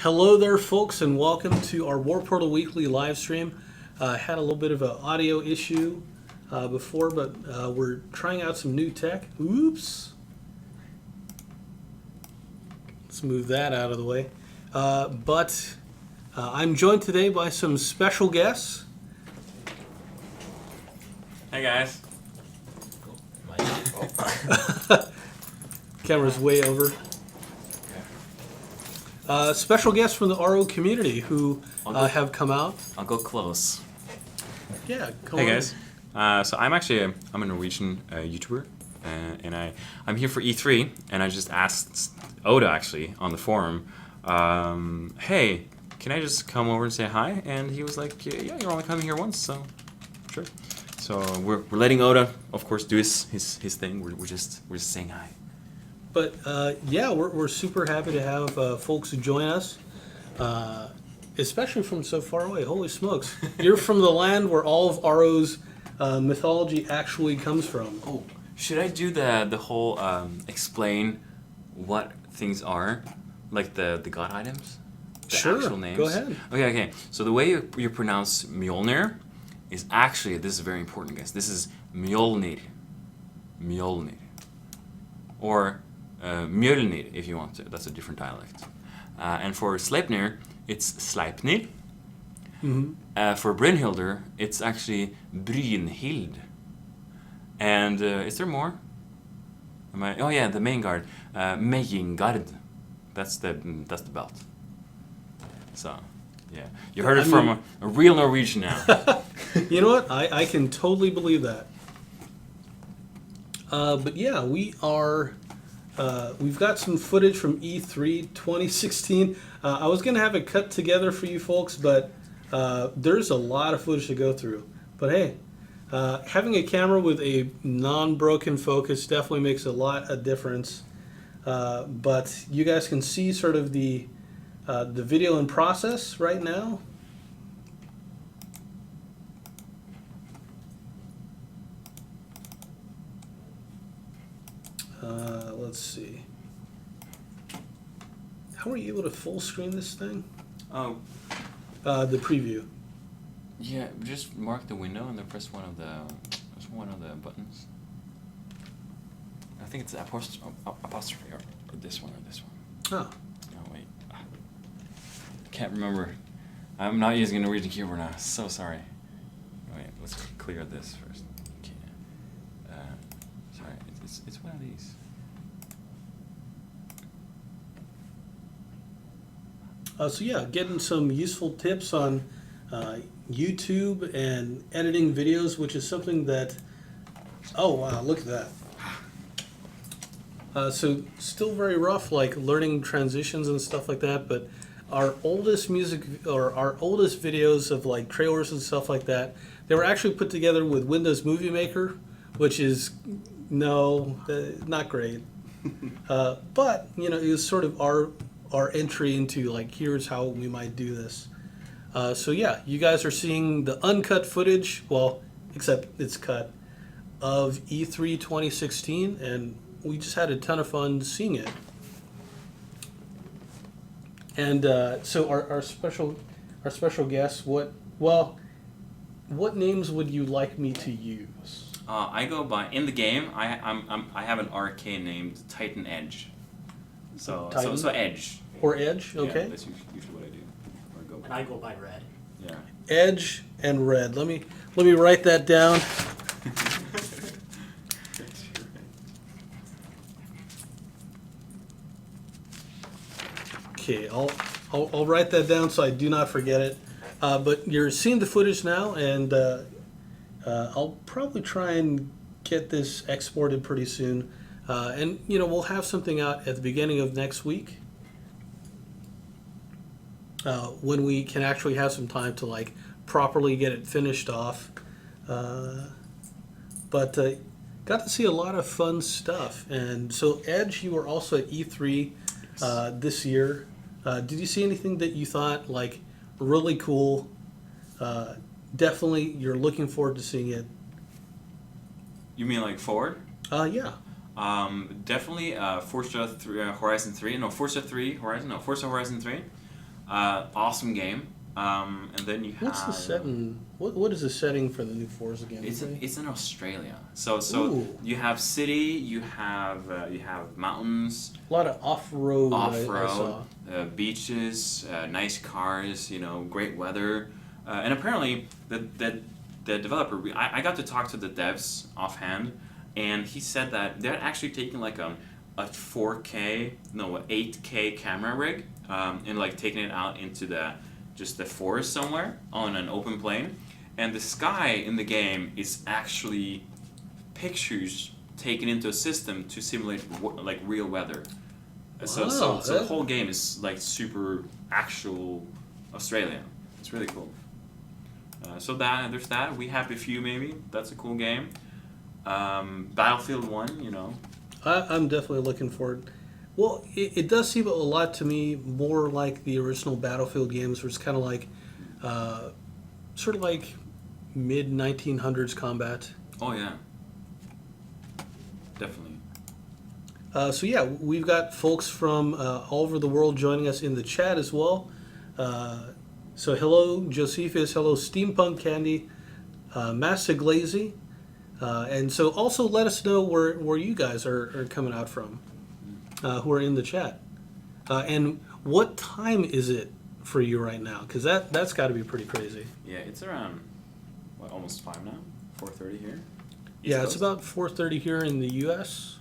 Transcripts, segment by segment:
Hello there, folks, and welcome to our Warpportal Weekly live stream. Had a little bit of an audio issue before, but we're trying out some new tech. Oops. Let's move that out of the way. But I'm joined today by some special guests. Hey guys. Camera's way over. Special guests from the RO community who have come out. I'll go close. Yeah, come Hey on. guys. So I'm a Norwegian YouTuber, and I'm here for E3, and I just asked Oda actually on the forum, hey, can I just come over and say hi? And he was like, yeah, you're only coming here once, so sure. So we're letting Oda, of course, do his thing. We're just saying hi. But yeah, we're super happy to have folks who join us, especially from so far away. Holy smokes. You're from the land where all of RO's mythology actually comes from. Oh, should I do the whole explain what things are, like the god items, the Sure, actual names? go ahead. Okay. So the way you pronounce Mjolnir is actually, this is very important, guys. This is Mjolnir, or Mjölnir if you want to. That's a different dialect. And for Sleipnir, it's Sleipnir. Mm-hmm. For Brynhildr, it's actually Brynhild. And is there more? Oh yeah, the main guard, Meyingard. That's the belt. So, yeah, you heard it from a real Norwegian now. You know what? I can totally believe that. But yeah, we are. We've got some footage from E3 2016. I was going to have it cut together for you folks, but there's a lot of footage to go through. But hey, having a camera with a non-broken focus definitely makes a lot of difference. But you guys can see sort of the video in process right now. Let's see. How are you able to full screen this thing? Oh, The preview. yeah. Just mark the window and then press one of the buttons. I think it's apostrophe or this one. Oh. No, wait. Can't remember. I'm not using a Norwegian keyboard now. So sorry. Wait, let's clear this first. Okay. Sorry, it's one of these. So yeah, getting some useful tips on YouTube and editing videos, which is something that, oh wow, look at that. So still very rough, like learning transitions and stuff like that, but our oldest our oldest videos of like trailers and stuff like that, they were actually put together with Windows Movie Maker, which is, not great. But, you know, it was sort of our entry into like, here's how we might do this. So yeah, you guys are seeing the uncut footage, well, except it's cut, of E3 2016, and we just had a ton of fun seeing it. And so our special guests, what names would you like me to use? I go by, in the game, I have an arcane named Titan Edge. So Edge. Or Edge, okay. Yeah, that's usually what I do. Or go by. And I go by Red. Yeah. Edge and Red. Let me write that down. Okay, I'll write that down so I do not forget it. But you're seeing the footage now, and I'll probably try and get this exported pretty soon. And you know, we'll have something out at the beginning of next week, when we can actually have some time to like properly get it finished off. But got to see a lot of fun stuff. And so Edge, you were also at E3 this year. Did you see anything that you thought like really cool? Definitely, you're looking forward to seeing it. You mean like forward? Yeah. Definitely Forza 3, Horizon 3. No, Forza 3 Horizon. No, Forza Horizon 3. Awesome game. And then you have... What's the setting? What is the setting for the new Forza game? It's in Australia. So Ooh. you have city, you have mountains, A lot of off-road. I saw. beaches, nice cars, great weather, and apparently the developer. I got to talk to the devs offhand, and he said that they're actually taking like a 8K camera rig, and like taking it out into the forest somewhere on an open plain, and the sky in the game is actually pictures taken into a system to simulate like real weather. So the whole game is like super actual Australian. It's really cool. So there's that. We Happy Few maybe. That's a cool game. Battlefield 1, I'm definitely looking forward. Well, it does seem a lot to me more like the original Battlefield games, where it's kind of like, sort of like mid 1900s combat. Oh yeah, definitely. So yeah, we've got folks from all over the world joining us in the chat as well. So hello, Josephus. Hello, Steampunk Candy, Master Glazy. And so also let us know where you guys are coming out from, who are in the chat. And what time is it for you right now? Because that's got to be pretty crazy. Yeah, it's around, almost 5 now? 4:30 here? Yeah, it's about 4:30 here in the U.S.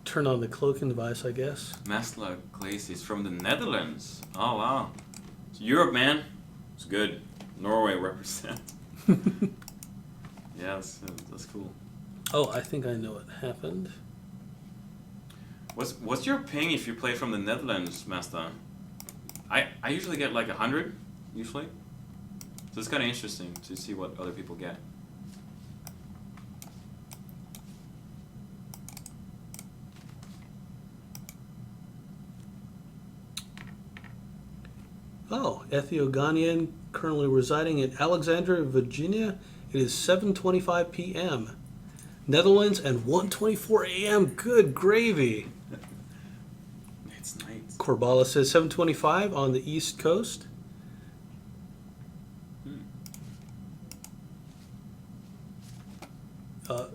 Turn on the cloaking device, I guess. Masla Glaze is from the Netherlands. Oh, wow. It's Europe, man. It's good. Norway represent. Yeah, that's cool. Oh, I think I know what happened. What's your ping if you play from the Netherlands, Masla? I usually get like 100, usually. So it's kind of interesting to see what other people get. Oh, Ethioganian, currently residing in Alexandria, Virginia. It is 7:25 p.m. Netherlands and 1:24 a.m. Good gravy. It's night. Corbala says 7:25 on the East Coast.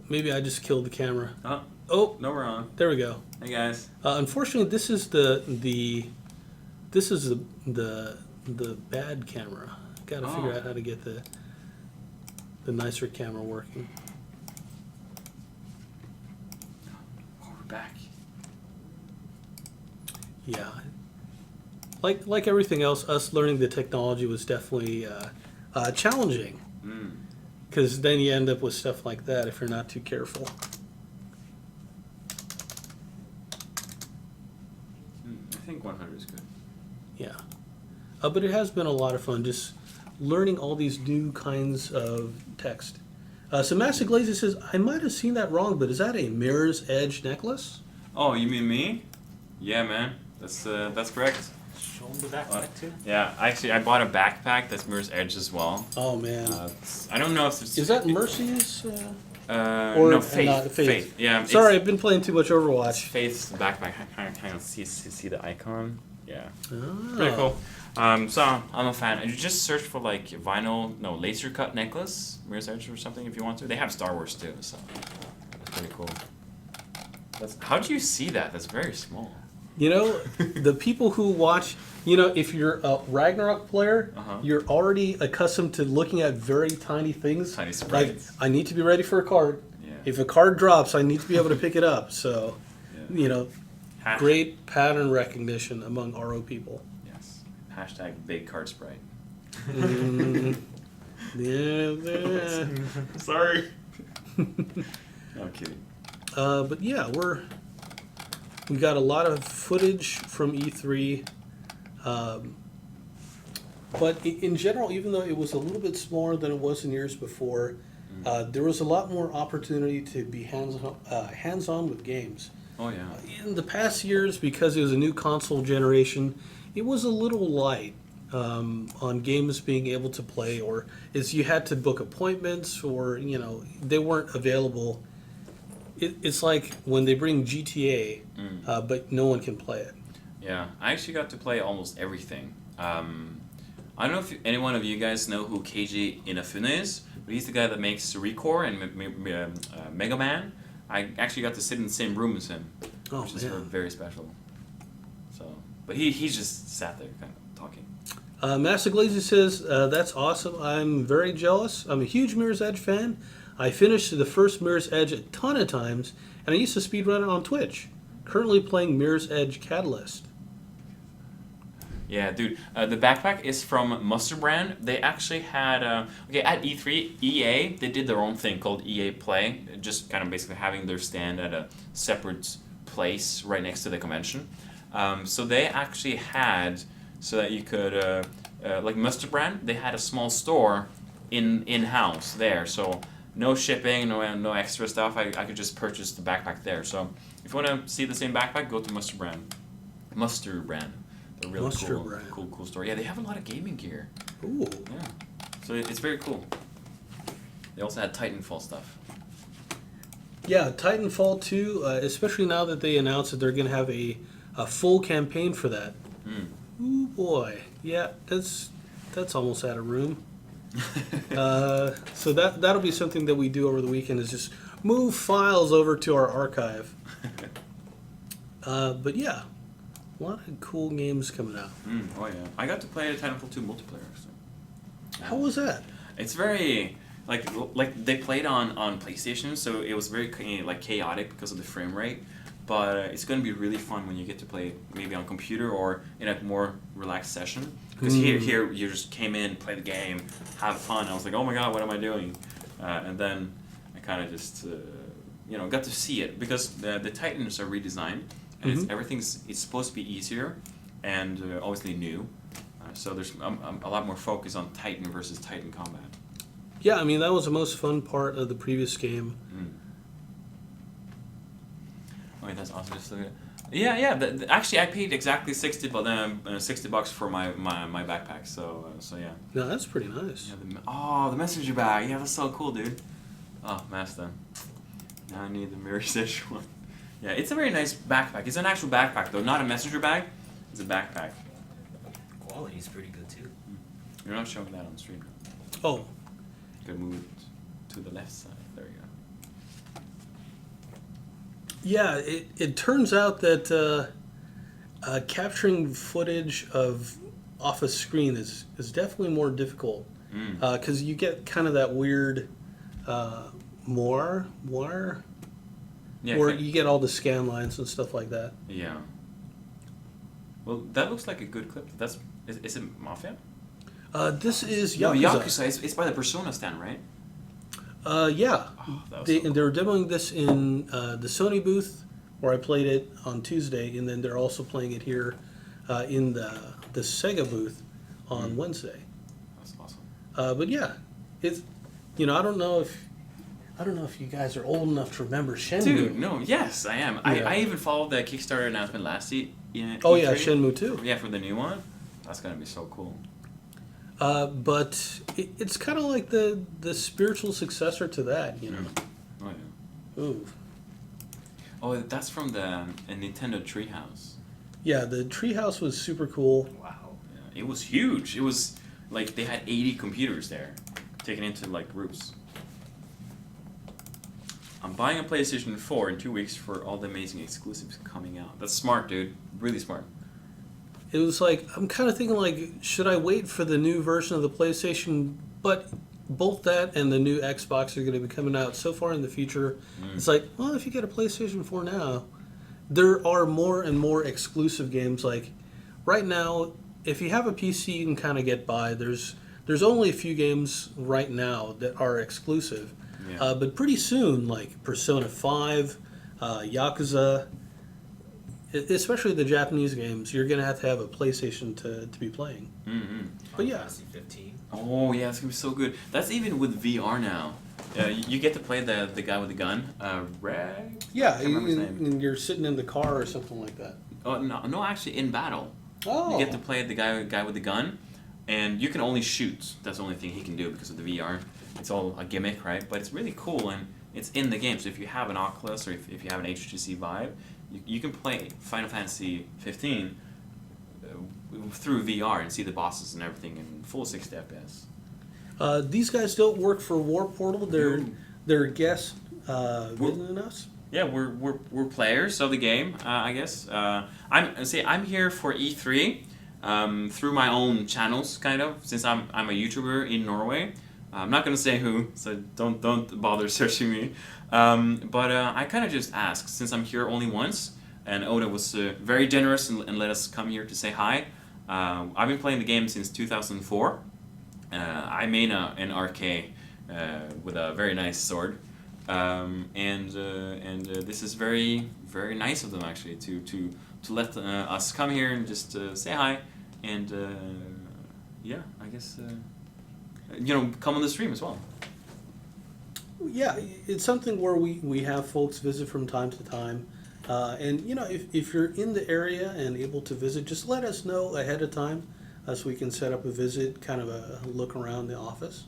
Maybe I just killed the camera. Oh, no, we're on. There we go. Hey guys. Unfortunately, this is the bad camera. Got to figure out how to get the nicer camera working. Oh, we're back. Yeah. Like everything else, us learning the technology was definitely challenging. Because then you end up with stuff like that if you're not too careful. I think 100 is good. Yeah. But it has been a lot of fun just learning all these new kinds of text. So Master Glaze says, I might have seen that wrong, but is that a Mirror's Edge necklace? Oh, you mean me? Yeah, man. That's correct. Show them the backpack too. Yeah, actually, I bought a backpack that's Mirror's Edge as well. Oh, man. I don't know if it's... Is that Mercy's? Or no, Faith. Not Faith. Yeah. Sorry, I've been playing too much Overwatch. Faith's backpack. Kind of see the icon. Yeah. Oh. Pretty cool. So I'm a fan. You just search for like laser cut necklace, Mirror's Edge or something if you want to. They have Star Wars too, so that's pretty cool. How do you see that? That's very small. The people who watch, if you're a Ragnarok player, you're already accustomed to looking at very tiny things. Tiny sprites. Like, I need to be ready for a card. Yeah. If a card drops, I need to be able to pick it up. So, Yeah. great pattern recognition among RO people. Yes. Hashtag big card sprite. Yeah. Sorry. I'm kidding. But yeah, we got a lot of footage from E3. But in general, even though it was a little bit smaller than it was in years before, there was a lot more opportunity to be hands-on with games. Oh yeah. In the past years, because it was a new console generation, it was a little light. on games being able to play, or is you had to book appointments, or they weren't available. It's like when they bring GTA, but no one can play it. Yeah, I actually got to play almost everything. I don't know if any one of you guys know who Keiji Inafune is, but he's the guy that makes Recore and Mega Man. I actually got to sit in the same room as him, which is very special. So, but he just sat there kind of talking. Master Glazy says, that's awesome. I'm very jealous. I'm a huge Mirror's Edge fan. I finished the first Mirror's Edge a ton of times, and I used to speedrun it on Twitch. Currently playing Mirror's Edge Catalyst. Yeah, dude. The backpack is from Mustard Brand. They actually had at E3, EA, they did their own thing called EA Play, just kind of basically having their stand at a separate place right next to the convention. So they actually had, so that you could, like Mustard Brand, they had a small store in-house there. So no shipping, no extra stuff. I could just purchase the backpack there. So if you want to see the same backpack, go to Mustard Brand. Mustard Brand. They're really cool store. Yeah, they have a lot of gaming gear. Ooh. Yeah. So it's very cool. They also had Titanfall stuff. Yeah, Titanfall 2, especially now that they announced that they're going to have a full campaign for that. Ooh, boy. Yeah, that's almost out of room. So that'll be something that we do over the weekend, is just move files over to our archive. But yeah, a lot of cool games coming out. Oh yeah, I got to play Titanfall 2 multiplayer. So. How was that? It's very like they played on PlayStation, so it was very chaotic because of the frame rate. But it's going to be really fun when you get to play maybe on computer or in a more relaxed session. Because here you just came in, play the game, have fun. I was like, oh my god, what am I doing? And then I kind of just got to see it, because the Titans are redesigned, and it's supposed to be easier and obviously new. So there's a lot more focus on Titan versus Titan combat. Yeah, I mean, that was the most fun part of the previous game. Oh, yeah, that's awesome. Just look at it. Yeah. Actually, I paid exactly $60 for my backpack. So yeah. No, that's pretty nice. Yeah, the messenger bag. Yeah, that's so cool, dude. Oh, master. Now I need the Mirror's Edge one. Yeah, it's a very nice backpack. It's an actual backpack, though, not a messenger bag. It's a backpack. Quality's pretty good too. You're not showing that on stream. Oh. You could move it to the left side. There you go. Yeah, it turns out that capturing footage off a screen is definitely more difficult, because you get kind of that weird where you get all the scan lines and stuff like that. Yeah. Well, that looks like a good clip. Is it Mafia? This is Yakuza. No, Yakuza. It's by the Persona stand, right? Yeah. Oh, They were demoing this in the Sony booth where I played it on Tuesday, and then they're also playing it here in the Sega booth on Wednesday. That's awesome. But yeah, it's I don't know if you guys are old enough to remember Shenmue. Dude, no, yes, I am. Yeah. I even followed the Kickstarter announcement last E3. Oh yeah, Shenmue 2. Yeah, for the new one. That's gonna be so cool. But it's kind of like the spiritual successor to that, Oh yeah. Ooh. Oh, that's from the Nintendo Treehouse. Yeah, the Treehouse was super cool. Wow. Yeah, it was huge. It was like they had 80 computers there, taken into like groups. I'm buying a PlayStation 4 in 2 weeks for all the amazing exclusives coming out. That's smart, dude. Really smart. It was like, I'm kind of thinking like, should I wait for the new version of the PlayStation? But both that and the new Xbox are going to be coming out so far in the future. It's like, well, if you get a PlayStation 4 now, there are more and more exclusive games. Like right now, if you have a PC, you can kind of get by. There's only a few games right now that are exclusive. Yeah. But pretty soon, like Persona 5, Yakuza, especially the Japanese games, you're going to have a PlayStation to be playing. Mm-hmm. But yeah. Fantasy 15. Oh yeah, it's gonna be so good. That's even with VR now. You get to play the guy with the gun. Reg? Yeah, I can't remember his name. and you're sitting in the car or something like that. Oh no, actually in battle. Oh. You get to play the guy with the gun. and you can only shoot. That's the only thing he can do because of the VR. It's all a gimmick, right? But it's really cool, and it's in the game. So if you have an Oculus or if you have an HTC Vive, you can play Final Fantasy 15 through VR and see the bosses and everything in full 60 FPS. These guys don't work for Warpportal. They're guests visiting us. Yeah, we're players of the game, I guess. I'm here for E3 through my own channels, kind of, since I'm a YouTuber in Norway. I'm not gonna say who, so don't bother searching me. But I kind of just asked, since I'm here only once, and Oda was very generous and let us come here to say hi. I've been playing the game since 2004. I made an RK with a very nice sword. And this is very, very nice of them actually to let us come here and just say hi and yeah, I guess come on the stream as well. Yeah, it's something where we have folks visit from time to time, and if you're in the area and able to visit, just let us know ahead of time so we can set up a visit, kind of a look around the office.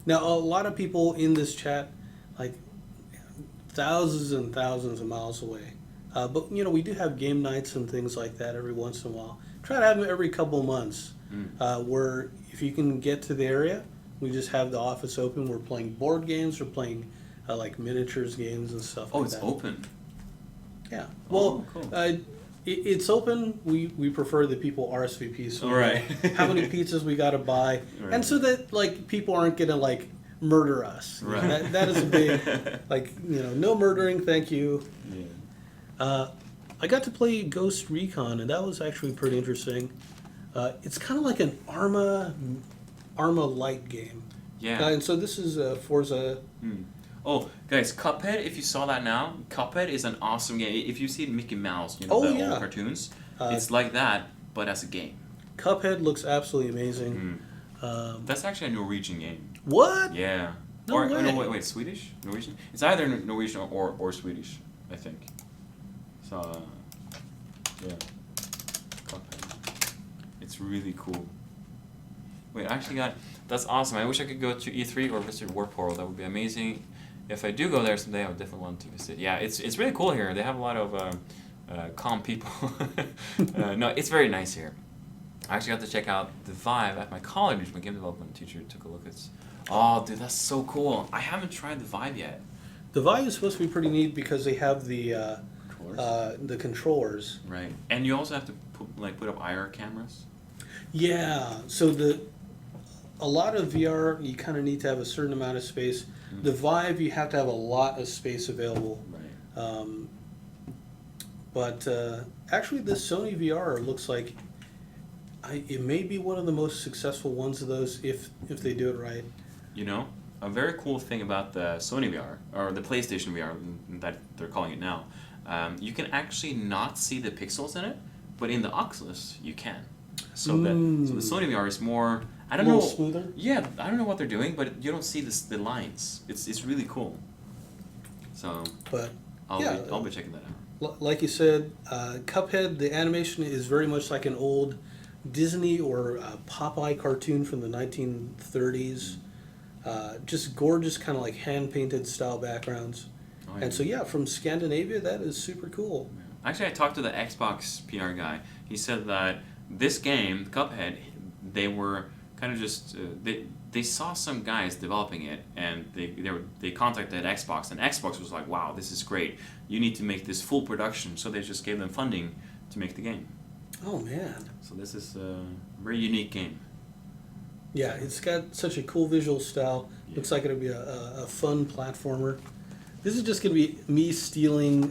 Now, a lot of people in this chat, like thousands and thousands of miles away. But, we do have game nights and things like that every once in a while. Try to have them every couple of months, where if you can get to the area, we just have the office open. We're playing board games. We're playing like miniatures games and stuff like that. Oh, it's open? Yeah. Oh, Well, cool. it's open. We prefer that people RSVP. So All right. we know how many pizzas we got to buy, Right. and so that like people aren't gonna like murder us. Right. That is a big no murdering. Thank you. Yeah. I got to play Ghost Recon, and that was actually pretty interesting. It's kind of like an Arma-like game. Yeah. And so this is Forza. Oh, guys, Cuphead, if you saw that now, Cuphead is an awesome game. If you see Mickey Mouse, the old cartoons, it's like that, but as a game. Cuphead looks absolutely amazing. That's actually a Norwegian game. What? Yeah. No way. No, wait, Swedish? Norwegian? It's either Norwegian or Swedish, I think. So, yeah. Cuphead. It's really cool. Wait, I actually that's awesome. I wish I could go to E3 or visit Warpportal. That would be amazing. If I do go there someday, I would definitely want to visit. Yeah, it's really cool here. They have a lot of calm people. No, it's very nice here. I actually got to check out the Vive at my college. My game development teacher took a look at it. Oh, dude, that's so cool. I haven't tried the Vive yet. The Vive is supposed to be pretty neat because they have the controllers. Right. And you also have to put up IR cameras. Yeah. So a lot of VR, you kind of need to have a certain amount of space. The Vive, you have to have a lot of space available. Right. But actually, this Sony VR looks like it may be one of the most successful ones of those if they do it right. A very cool thing about the Sony VR, or the PlayStation VR that they're calling it now, you can actually not see the pixels in it, but in the Oculus, you can. So the Sony VR is more, I don't know. Smoother? Yeah, I don't know what they're doing, but you don't see the lines. It's really cool. So, But I'll be checking that out. Like you said, Cuphead, the animation is very much like an old Disney or Popeye cartoon from the 1930s. Just gorgeous, kind of like hand-painted style backgrounds. Oh, yeah. And so, from Scandinavia, that is super cool. Actually, I talked to the Xbox PR guy. He said that this game, Cuphead, they were kind of just they saw some guys developing it, and they contacted Xbox, and Xbox was like, "Wow, this is great. You need to make this full production." So they just gave them funding to make the game. Oh man! So this is a very unique game. Yeah, it's got such a cool visual style. Yeah. Looks like it'll be a fun platformer. This is just going to be me stealing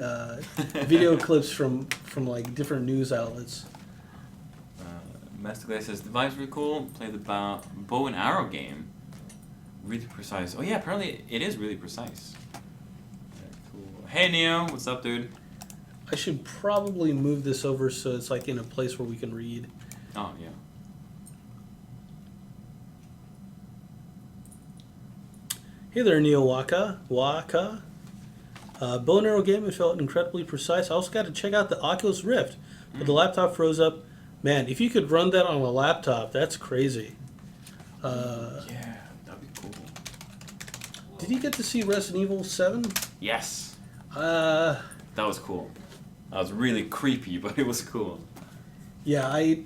video clips from like different news outlets. Masterclass says the Vive's really cool. Play the bow and arrow game. Really precise. Oh yeah, apparently it is really precise. Very cool. Hey Neo, what's up, dude? I should probably move this over so it's like in a place where we can read. Oh yeah. Hey there, Neo Waka. Bow and arrow game, it felt incredibly precise. I also got to check out the Oculus Rift, but the laptop froze up Man, if you could run that on a laptop, that's crazy. Yeah, that'd be cool. Did you get to see Resident Evil 7? Yes, Uh, that was cool. That was really creepy, but it was cool. yeah, I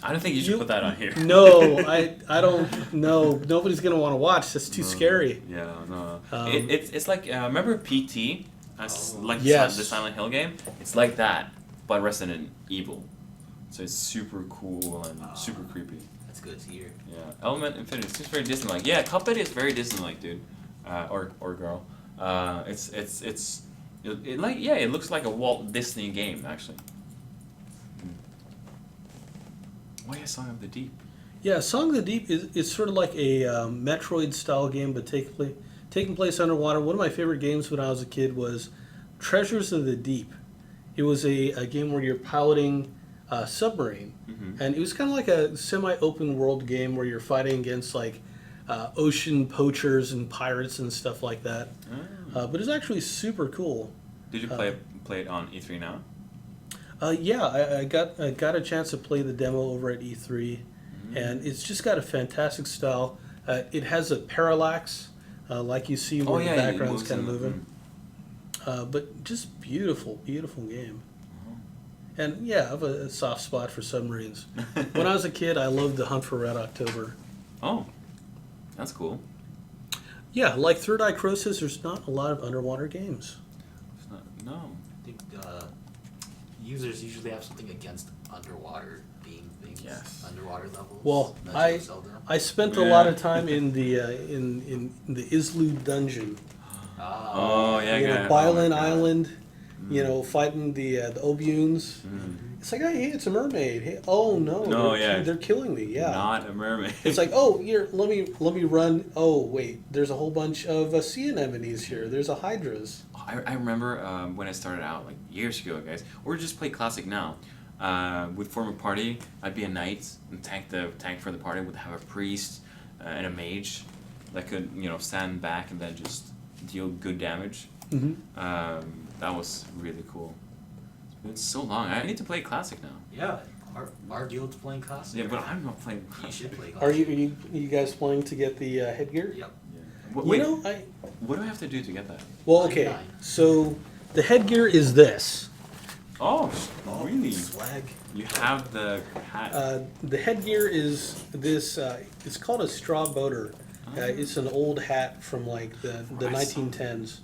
don't think you should put that on here. No, I don't know. Nobody's gonna want to watch. That's too scary. Yeah, no. Um, It's like remember PT, like Yes. the Silent Hill game. It's like that, but Resident Evil. So it's super cool and super creepy. That's good to hear. Yeah, Element Infinity. It's just very Disney-like. Yeah, Cuphead is very Disney-like, dude. Or girl. It like it looks like a Walt Disney game actually. Oh yeah, Song of the Deep. Yeah, Song of the Deep is sort of like a Metroid style game, but taking place underwater. One of my favorite games when I was a kid was Treasures of the Deep. It was a game where you're piloting a submarine, and it was kind of like a semi-open world game where you're fighting against like ocean poachers and pirates and stuff like that. But it's actually super cool. Did you play it on E3 now? Yeah, I got a chance to play the demo over at E3, and it's just got a fantastic style. It has a parallax, like you see where the background's kind of moving. But just beautiful, beautiful game. And yeah, I have a soft spot for submarines. When I was a kid, I loved The Hunt for Red October. Oh, that's cool. Yeah, like Third Eye Crow says, there's not a lot of underwater games. It's not, no. I think users usually have something against underwater being things. Yes. Underwater levels. Well, Legend of Zelda. I spent a lot of time in the in the Islu dungeon. Oh yeah, You know, yeah. Bylan Oh, my God. Island. You know, fighting the Obunes. It's like, hey, it's a mermaid. Hey, oh no, No, they're killing me. Yeah, Not a mermaid. it's like, oh, here, let me run. Oh wait, there's a whole bunch of sea anemones here. There's a hydras. I remember when I started out, like years ago, guys, or just play Classic now. Would form a party. I'd be a knight and tank for the party. Would have a priest and a mage that could stand back and then just deal good damage. That was really cool. It's been so long. I need to play Classic now. Yeah, our guild's playing classic. Yeah, but I'm not playing. You should play Are classic. you guys planning to get the headgear? Yep. What, You wait, know, what do I have to do to get that? well, okay. 99. So the headgear is this. Oh, really? Swag. You have the hat. The headgear is this. It's called a straw boater. It's an old hat from like the 1910s.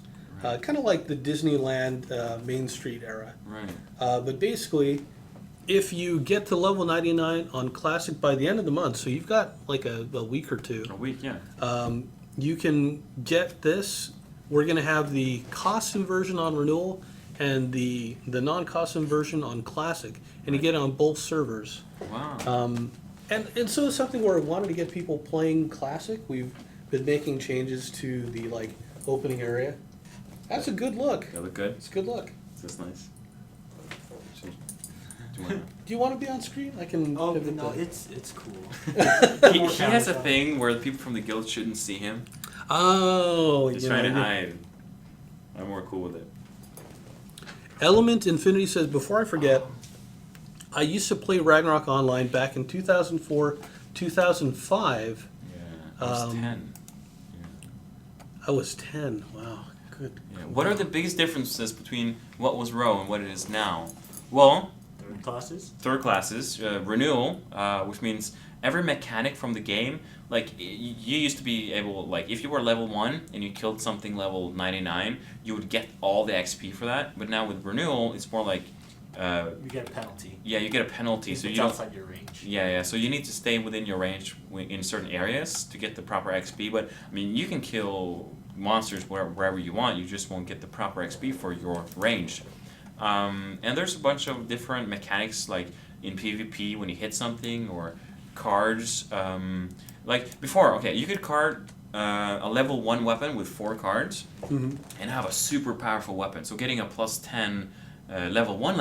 Kind of like the Disneyland Main Street era. Right. But basically, if you get to level 99 on Classic by the end of the month, so you've got like a week or two, A week, yeah. you can get this. We're going to have the costume version on Renewal and the non-costume version on Classic, and you get it on both servers. Wow. And so it's something where I wanted to get people playing Classic. We've been making changes to the like opening area. That's a good look. They look good. It's a good look. That's nice. Do you want Do you want to be on screen? I can. Oh pivot no, the- it's cool. he has a thing where the people from the guild shouldn't see him. Oh, He's you trying to know, hide. I'm more cool with it. Element Infinity says, before I forget, I used to play Ragnarok Online back in 2004, 2005. Yeah. I was 10. I was 10. Wow. Good. Yeah. What are the biggest differences between what was Row and what it is now? Well, Third classes. third classes, renewal, which means every mechanic from the game, like you used to be able, like if you were level 1 and you killed something level 99, you would get all the XP for that. But now with renewal, it's more like You get a penalty. yeah, you get a penalty, If so it's you don't. outside your range. Yeah. So you need to stay within your range in certain areas to get the proper XP. But I mean, you can kill monsters wherever you want. You just won't get the proper XP for your range. And there's a bunch of different mechanics, like in PvP when you hit something, or cards. Like before, okay, you could card a level 1 weapon with 4 cards Mm-hmm. and have a super powerful weapon. So getting a plus 10 level 1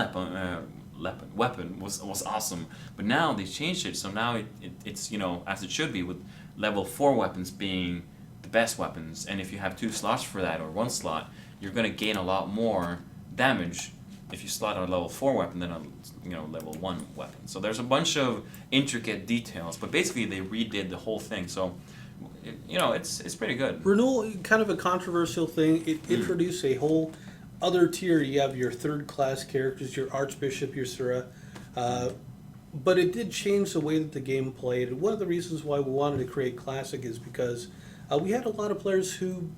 weapon was awesome. But now they changed it, so now it's as it should be, with level 4 weapons being the best weapons. And if you have 2 slots for that, or 1 slot, you're going to gain a lot more damage if you slot a level 4 weapon, then a level 1 weapon. So there's a bunch of intricate details, but basically they redid the whole thing. So it's pretty good. Renewal, kind of a controversial thing. It introduced a whole other tier. You have your third class characters, your Archbishop, your Sura. But it did change the way that the game played. And one of the reasons why we wanted to create Classic is because we had a lot of players who,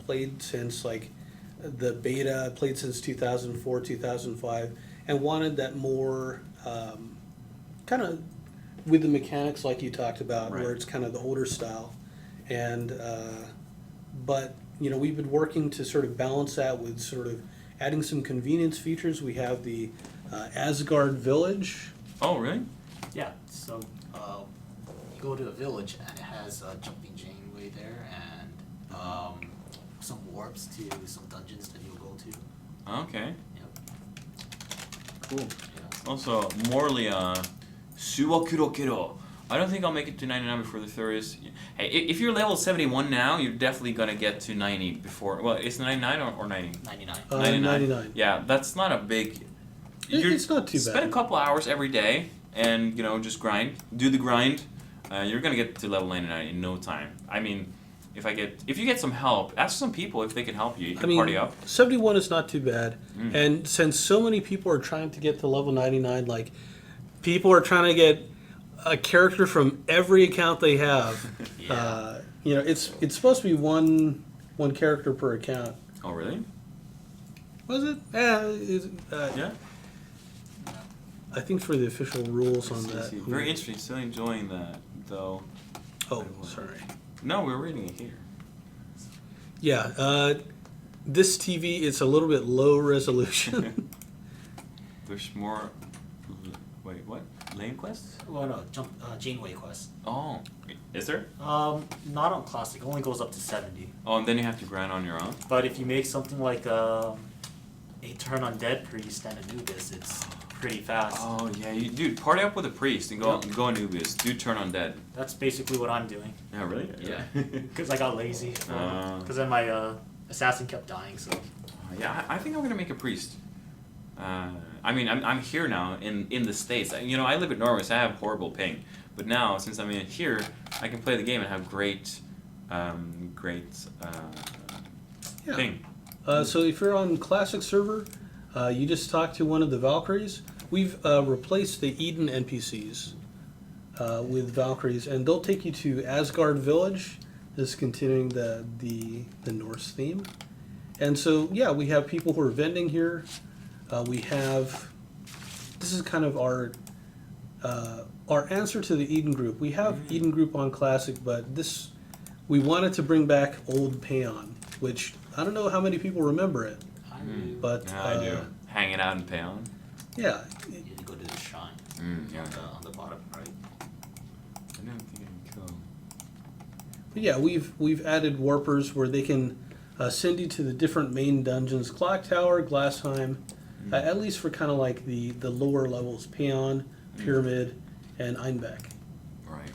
played since like the beta, played since 2004, 2005, and wanted that more kind of with the mechanics like you talked about, Right. where it's kind of the older style. And but we've been working to sort of balance that with sort of adding some convenience features. We have the Asgard Village. Oh, really? Yeah, so you go to a village and it has a jumping janeway there and some warps to some dungeons that you'll go to. Okay. Yep. Cool. Yeah. Also, Morlia, Suwakurokiro. I don't think I'll make it to 99 before the third is. Hey, if you're level 71 now, you're definitely gonna get to 90 before. Well, it's 99 or 90? 99. 99. Yeah, that's not a big. It's not too Spend bad. a couple hours every day and just grind. Do the grind. You're gonna get to level 99 in no time. I mean, if you get some help, ask some people if they can help you. You can party up. 71 is not too bad. And since so many people are trying to get to level 99, like people are trying to get a character from every account they have. Yeah. It's supposed to be one character per account. Oh, really? Was it? Yeah. I think for the official rules on See. that. Very interesting. Still enjoying that, though. Oh, sorry. No, we're reading it here. Yeah, this TV is a little bit low resolution. There's more. Wait, what? Lane quests? Well, no, Janeway quest. Oh, is there? Not on Classic. Only goes up to 70. Oh, and then you have to grind on your own. But if you make something like a turn undead priest and Anubis, it's pretty fast. Oh yeah, dude, party up with a priest and go Anubis. Do turn undead. That's basically what I'm doing. Yeah, really? Yeah. Because I got lazy. Because then my assassin kept dying, so. Yeah, I think I'm gonna make a priest. I mean, I'm here now in the States. I live in Norway, so I have horrible ping. But now, since I'm in here, I can play the game and have great ping. So if you're on Classic server, you just talk to one of the Valkyries. We've replaced the Eden NPCs with Valkyries, and they'll take you to Asgard Village. This is continuing the Norse theme. And so, yeah, we have people who are vending here. This is kind of our answer to the Eden group. We have Eden group on Classic, but we wanted to bring back old Payon, which I don't know how many people remember it. I do. But Yeah, I do. Hanging out in Payon. yeah, You need to go to the shrine. Yeah. On the bottom right. I don't think I can kill. but yeah, we've added warpers where they can send you to the different main dungeons: Clock Tower, Glassheim, at least for kind of like the lower levels: Payon, Pyramid, and Einbeck. Right.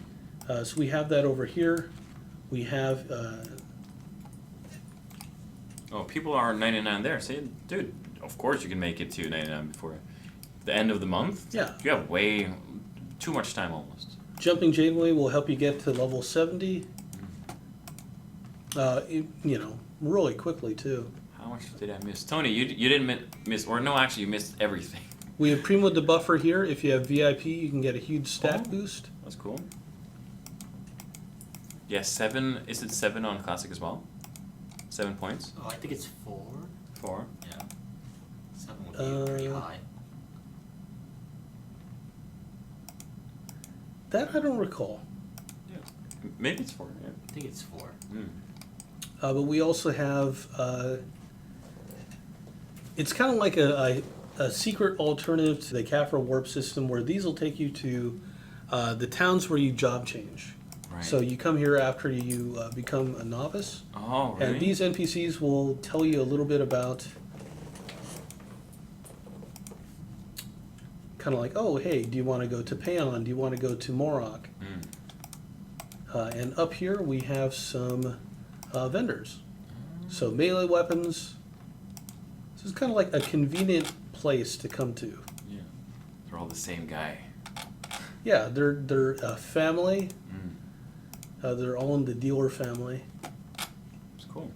So we have that over here. We have. Oh, people are 99 there. See, dude, of course you can make it to 99 before the end of the month. Yeah. You have way too much time almost. Jumping Janeway will help you get to level 70. Really quickly too. How much did I miss? Tony, you didn't miss, or no, actually you missed everything. We have Primo the Buffer here. If you have VIP, you can get a huge stat boost. That's cool. Yeah, 7. Is it 7 on Classic as well? 7 points? Oh, I think it's 4. 4? Yeah. 7 would be pretty high. That I don't recall. Yeah. Maybe it's 4, yeah. I think it's 4. But we also have. It's kind of like a secret alternative to the Kafra warp system, where these will take you to the towns where you job change. Right. So you come here after you become a novice. Oh, really? And these NPCs will tell you a little bit about kind of like, oh, hey, do you want to go to Payon? Do you want to go to Morok? And up here we have some vendors. So melee weapons. So it's kind of like a convenient place to come to. Yeah. They're all the same guy. Yeah, they're a family. Mm. They're all in the dealer family. It's cool.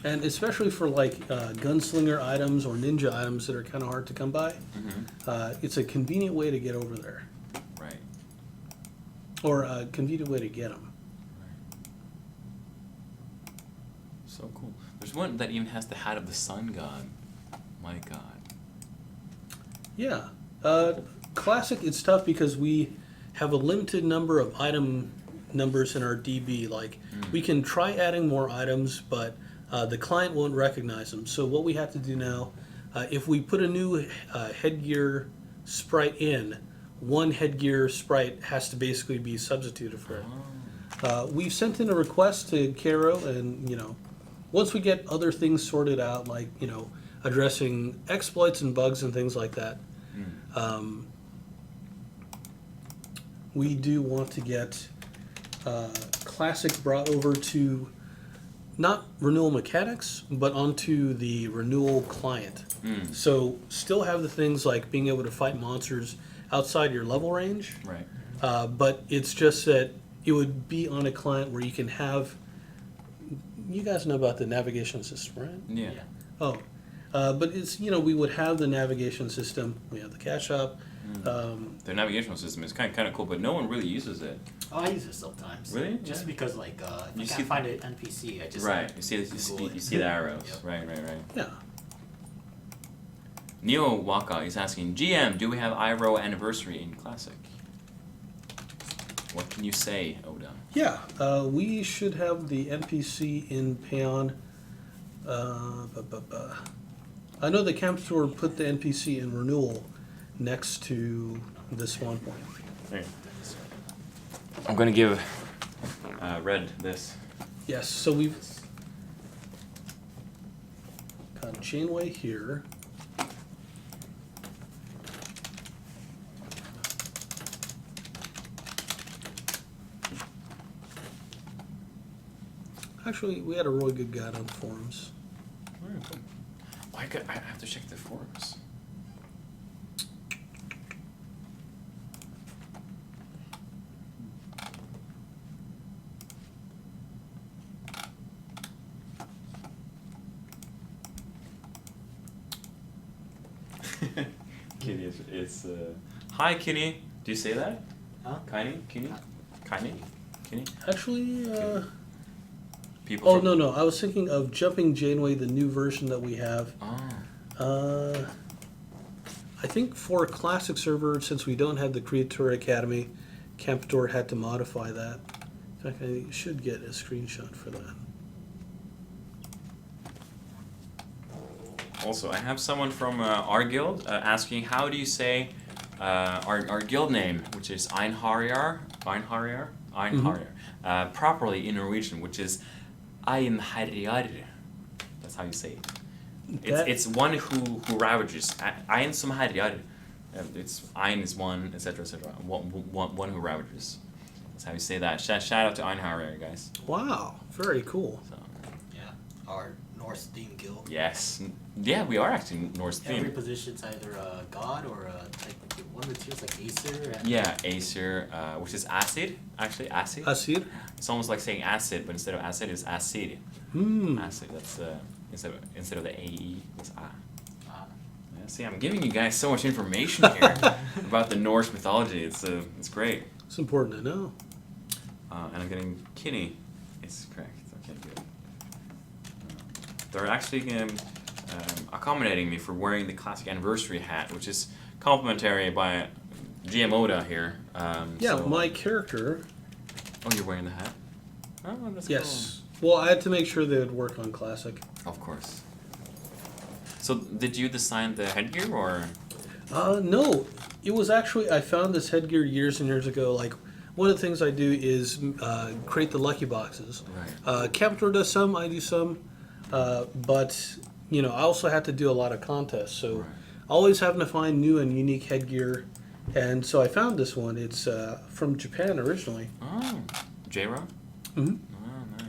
And especially for like gunslinger items or ninja items that are kind of hard to come by, it's a convenient way to get over there. Right. Or a convenient way to get them. So cool. There's one that even has the hat of the sun god. My god. Yeah. Classic, it's tough because we have a limited number of item numbers in our DB. Like, we can try adding more items, but the client won't recognize them. So what we have to do now, if we put a new headgear sprite in, one headgear sprite has to basically be substituted for it. We've sent in a request to Caro, and, once we get other things sorted out, like, addressing exploits and bugs and things like that, we do want to get Classic brought over to not renewal mechanics, but onto the renewal client. So still have the things like being able to fight monsters outside your level range, Right. but it's just that it would be on a client where you can have. You guys know about the navigation system, right? Yeah. Oh, but it's we would have the navigation system. We have the cash shop. The navigational system is kind of cool, but no one really uses it. Oh, I use it sometimes. Really? Just Yeah. because, like, You if I see- can't find an NPC, I just Right. You see Google you it. see the arrows. Yep. Right. Yeah. Neo Waka is asking, GM, do we have IRO anniversary in Classic? What can you say, Oda? Yeah, we should have the NPC in Payon. I know the camp store put the NPC in renewal next to the spawn point. I'm gonna give Red this. Yes, so we've got Janeway here. Actually, we had a really good guide on the forums. Very cool. Oh, I have to check the forums. Kitty is hi Kitty. Do you say that? Huh? Kitty? Kitty? Kitty? Kitty? Actually, People oh from- no, I was thinking of Jumping Janeway, the new version that we have. Oh. I think for a classic server, since we don't have the Creator Academy, Camptor had to modify that. In fact, I should get a screenshot for that. Also, I have someone from our guild asking, how do you say our guild name, which is Einharjar, properly in Norwegian, which is Einharjar. That's how you say it. It's one who ravages. Ein som herjar. It's Ein is one, etc., etc. One who ravages. That's how you say that. Shout out to Einharjar, guys. Wow, very cool. So, Yeah, our Norse theme guild. yes. Yeah, we are actually Norse Every themed. position's either a god or like one of the tiers, like Acer. And Yeah, Acer, which is acid, actually, acid. Asir? It's almost like saying acid, but instead of acid, it's acid. Hmm. Acid, that's, instead of the AE, it's A. Ah. Yeah, see, I'm giving you guys so much information here about the Norse mythology. It's great. It's important to know. And I'm getting Kinney. It's correct. Okay, good. They're actually accommodating me for wearing the classic anniversary hat, which is complimentary by GM Oda here. Yeah, so- my character. Oh, you're wearing the hat? Oh, that's Yes. Well, I had to make sure they would work on classic. cool. Of course. So, did you design the headgear, or? No, it was actually, I found this headgear years and years ago. Like, one of the things I do is create the lucky boxes. Right. Capitor does some, I do some, but I also have to do a lot of contests. So, Right. always having to find new and unique headgear. And so I found this one. It's from Japan originally. Oh, J-Ro? Mhm.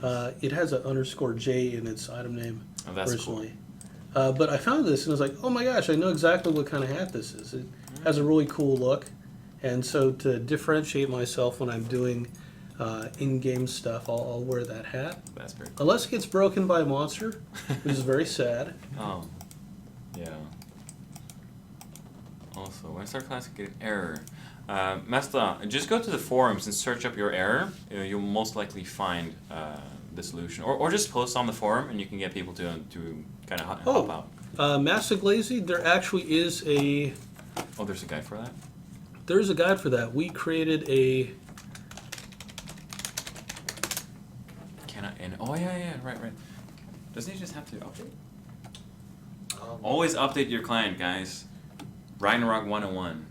Oh, nice. It has an _J in its item name Oh, that's originally. But I found this and I was like, oh my gosh, I know exactly what kind of hat this is. It has a really cool look. And so to differentiate myself when I'm doing in-game stuff, I'll wear that hat. That's very cool. Unless it gets broken by a monster, which is very sad. Oh, yeah. Also, when I start classic, get an error. Masta, just go to the forums and search up your error. You'll most likely find the solution. Or just post on the forum and you can get people to kind of help out. Master Glazy, there actually is a... Oh, there's a guide for that? There's a guide for that. We created a... Oh, yeah, right. Doesn't he just have to update? Always update your client, guys. Ragnarok 101.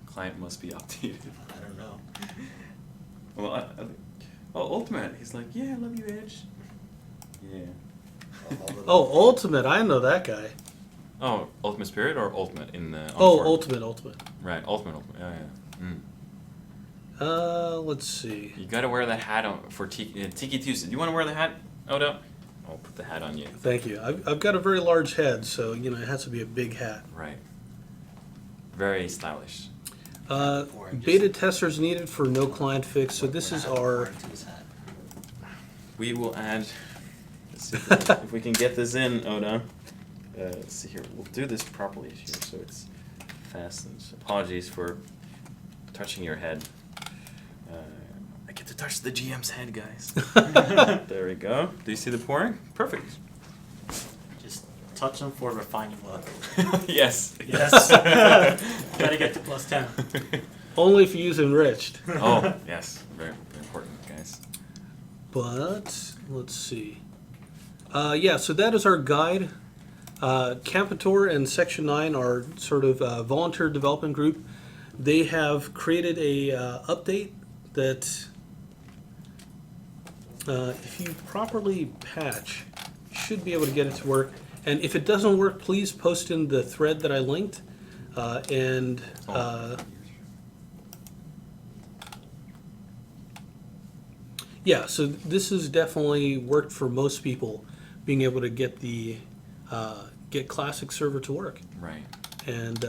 Client must be updated. I don't know. Well, Ultimate. He's like, yeah, I love you, Edge. Yeah. Oh, Ultimate. I know that guy. Oh, Ultimate Spirit or Ultimate in the... Ultimate. Right, Ultimate. Yeah. Let's see. You gotta wear that hat for Tiki Tuesday. Do you want to wear the hat, Oda? I'll put the hat on you. Thank you. I've got a very large head, so it has to be a big hat. Right. Very stylish. Beta testers needed for no client fix. So this is our... We will add... Let's see if we can get this in, Oda. Let's see here. We'll do this properly here so it's fastened. Apologies for touching your head. I get to touch the GM's head, guys. There we go. Do you see the pouring? Perfect. Just touch them for refining luck. Yes. Yes. Gotta get to +10. Only if you use enriched. Oh, yes. Very, very important, guys. But, let's see. Yeah, so that is our guide. Campator and Section 9 are sort of a volunteer development group. They have created a update that if you properly patch, you should be able to get it to work. And if it doesn't work, please post in the thread that I linked. Yeah, so this has definitely worked for most people, being able to get the get Classic Server to work. Right. And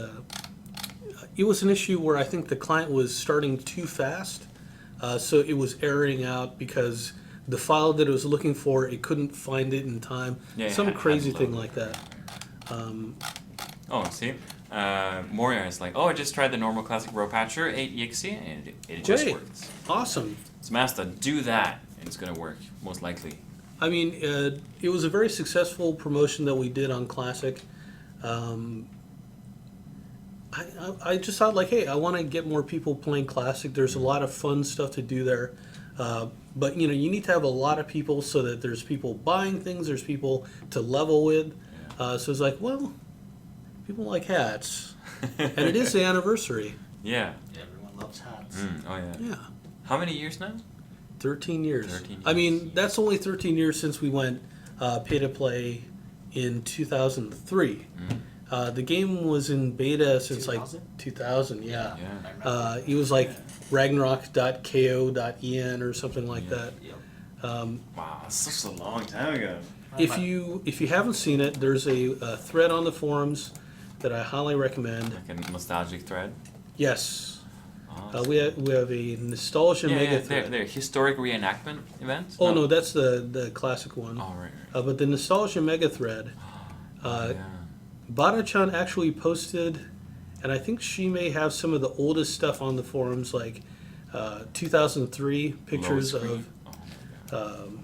it was an issue where I think the client was starting too fast, so it was erroring out because the file that it was looking for, it couldn't find it in time. Yeah, Some crazy thing like that. Oh, see? Moria is like, oh, I just tried the normal Classic Row Patcher, 8 EXE, and it just Great. works. Awesome. So, Master, do that, and it's going to work, most likely. I mean, it was a very successful promotion that we did on Classic. I just thought, like, hey, I want to get more people playing Classic. There's a lot of fun stuff to do there. But, you need to have a lot of people so that there's people buying things, there's people to level with. So it's like, well, people like hats. And it is the anniversary. Yeah. Everyone loves hats. Oh, yeah. Yeah. How many years now? 13 years. 13 years. I mean, that's only 13 years since we went pay-to-play in 2003. The game was in beta since 2000? like 2000, yeah. Yeah. It was like ragnarok.ko.en or something like that. Yep. Wow, that's such a long time ago. If you haven't seen it, there's a thread on the forums that I highly recommend. Like a nostalgic thread. Yes. Oh, We have a nostalgia mega thread. they're historic reenactment events? Oh no, that's the classic one. Oh, right. But the nostalgia mega thread. Yeah. Bada-chan actually posted, and I think she may have some of the oldest stuff on the forums, like 2003 pictures Low screen. of,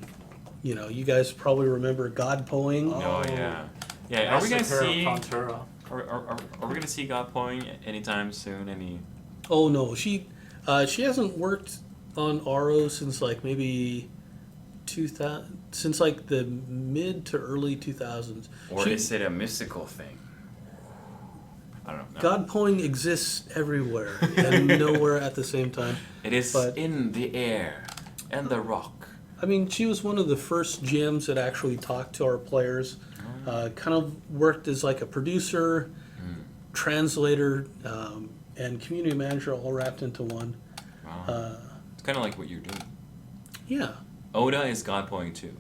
Oh, you guys probably remember God Poing. oh, yeah. Yeah, are we going to Massacre of see... Pontura. Are we going to see God Poing anytime soon? Oh no, she hasn't worked on RO since like maybe 2000, since like the mid to early 2000s. Or is it a mystical thing? I don't know. God Poing exists everywhere and nowhere at the same time. It is but- in the air and the rock. I mean, she was one of the first GMs that actually talked to our players. Kind of worked as like a producer, translator, and community manager all wrapped into one. Wow. It's kind of like what you're doing. Yeah. Oda is God Poing too.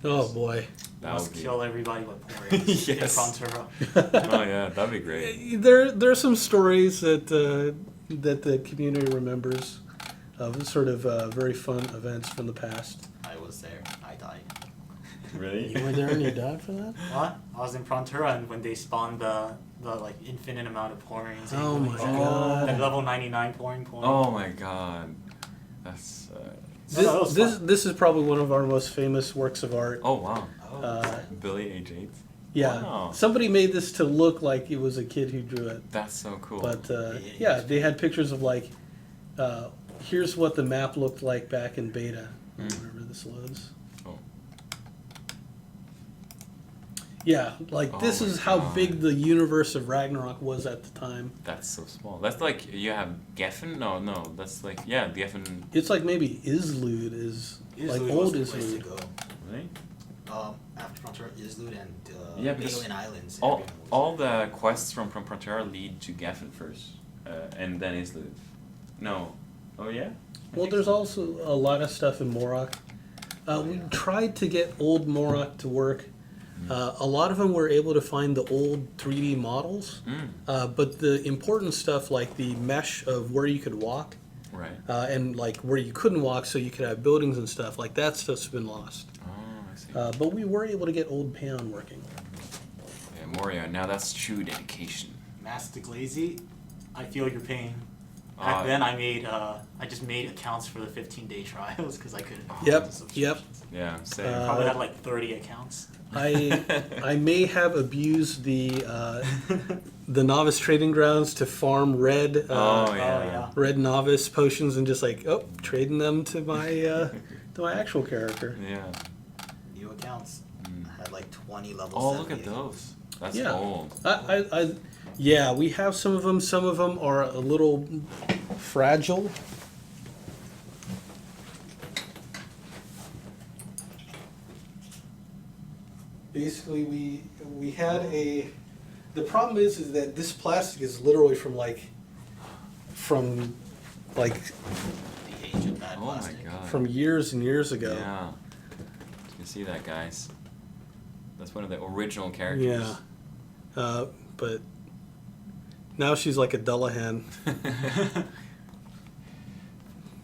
Oh boy. That Must would be. kill everybody with porridge in Yes. Frontera. Oh yeah, that'd be great. There are some stories that that the community remembers of sort of very fun events from the past. I was there. I died. Really? You were there and you died for that? What? I was in Frontera, and when they spawned the like infinite amount of porings. Oh my The god. level 99 pouring point. Oh my god. That's. that was fun. This is probably one of our most famous works of art. Oh wow. Uh, Billy age 8. Yeah, Wow. somebody made this to look like it was a kid who drew it. That's so cool. But Yeah. yeah, they had pictures of like, here's what the map looked like back in beta. Whenever this loads. Oh. Yeah, like Oh this my is how God. big the universe of Ragnarok was at the time. That's so small. That's like you have Geffen. No. That's like Geffen. It's like maybe Islud is like Islud old was the place to Islud. go. Really? After Frontera, Islud and Yeah, because Alien Islands. All everyone was all there. the quests from Frontera lead to Geffen first, and then Islud. No. Oh yeah. Well, there's also a lot of stuff in Morok. We tried to get old Morok to work. A lot of them were able to find the old 3D models, but the important stuff like the mesh of where you could walk Right. and like where you couldn't walk so you could have buildings and stuff, like that stuff's been lost. Oh, I see. But we were able to get old Paon working. Yeah, Moria. Now that's true dedication. Master Glazy, I feel your pain. Back then, I just made accounts for the 15-day trials because I couldn't. afford Yep, the subscriptions. Yeah. Same. Probably had like 30 accounts. I may have abused the novice trading grounds to farm red oh yeah. yeah. red novice potions and just like trading them to my actual character. Yeah. New accounts. I had like 20 levels. Oh, look at those. That's Yeah. old. Yeah, we have some of them. Some of them are a little fragile. Basically, we had a. The problem is that this plastic is literally from like The age of bad Oh my plastic. god. from years and years ago. Yeah. You can see that, guys. That's one of the original characters. Yeah. But now she's like a Dullahan.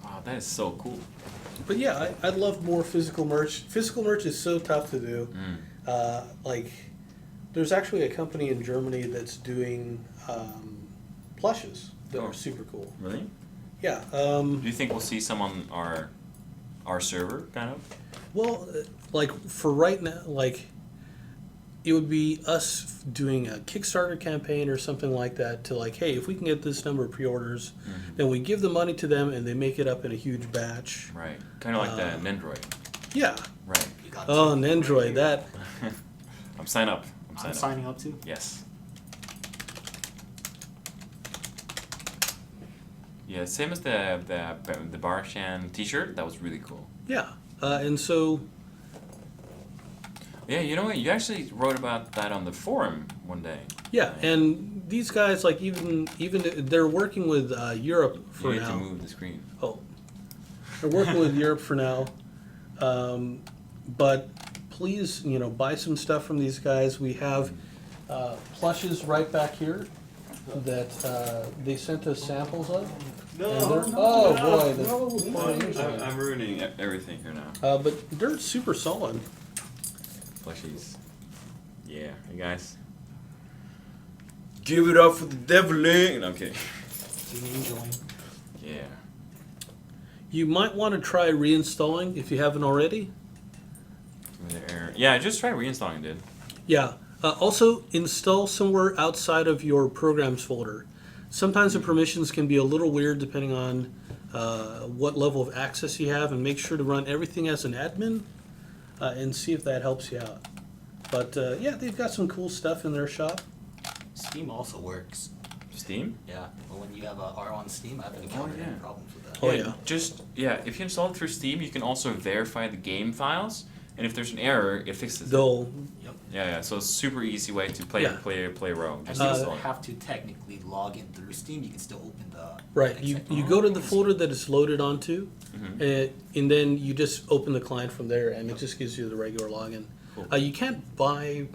Wow, that is so cool. But yeah, I'd love more physical merch. Physical merch is so tough to do. Like, there's actually a company in Germany that's doing plushes that Oh. are super cool. Really? Yeah. Do you think we'll see some on our server, kind of? Well, like for right now, like it would be us doing a Kickstarter campaign or something like that to like, hey, if we can get this number of pre-orders, then we give the money to them and they make it up in a huge batch. Right. Kind of like the Nendroid. Yeah. Right. You got Oh, some an Android, right here. that. I'm signing up. I'm signing up too. Yes. Yeah, same as the Barshan T-shirt. That was really cool. Yeah. And so, Yeah, you know what? You actually wrote about that on the forum one day. yeah, and these guys, like, even they're working with Europe for You need to now. move the screen. Oh, they're working with Europe for now. But please, buy some stuff from these guys. We have plushes right back here that they sent us samples of. Boy, the poor Android. I'm ruining everything here now. But they're super solid. Plushies. Yeah, hey guys. Give it up for the deviling. No, I'm kidding. Yeah. You might want to try reinstalling if you haven't already. Yeah, just try reinstalling, dude. Yeah. Also, install somewhere outside of your programs folder. Sometimes the permissions can be a little weird depending on what level of access you have, and make sure to run everything as an admin and see if that helps you out. But yeah, they've got some cool stuff in their shop. Steam also works. Steam? Yeah, but when you have a R on Steam, I haven't encountered any problems with that. Oh, yeah. If you install it through Steam, you can also verify the game files. and if there's an error, it fixes it. They'll Yeah. So it's super easy way to play Yeah. play rogue. Just And you install don't it. have to technically log in through Steam. You can still open the right. You go to the folder that it's loaded onto, and then you just open the client from there, and it just gives you the regular login. Cool. You can't buy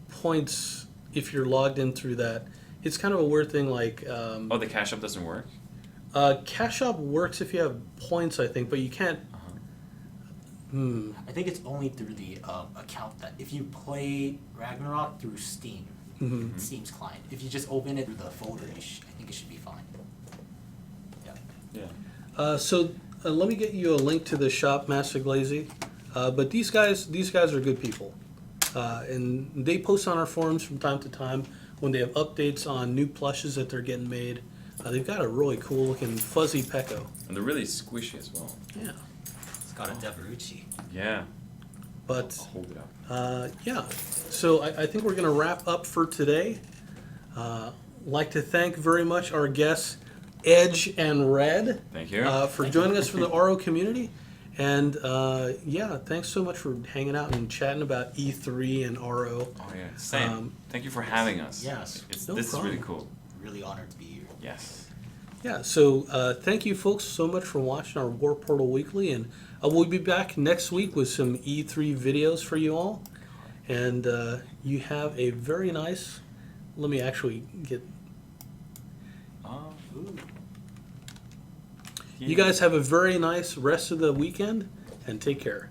points if you're logged in through that. It's kind of a weird thing. Like Oh, the cash up doesn't work. Cash Shop works if you have points, I think, but you can't. I think it's only through the account that if you play Ragnarok through Steam, Steam's client. If you just open it through the folder, I think it should be fine. Yeah. Yeah. So let me get you a link to the shop, Master Glazy. But these guys are good people, and they post on our forums from time to time when they have updates on new plushes that they're getting made. They've got a really cool looking fuzzy Pecco. And they're really squishy as well. Yeah. It's got a Deverucci. Yeah. But I'll hold it up. yeah, so I think we're going to wrap up for today. Like to thank very much our guests, Edge and Red, Thank you. for joining us from the RO community. And yeah, thanks so much for hanging out and chatting about E3 and RO. Oh yeah, same. Thank you for having us. Yes. It's, No this problem. is really cool. Really honored to be here. Yes. Yeah, so thank you folks so much for watching our Warpportal Weekly, and we'll be back next week with some E3 videos for you all. And you have a very nice, let me actually get, Oh. Ooh. you guys have a very nice rest of the weekend, and take care.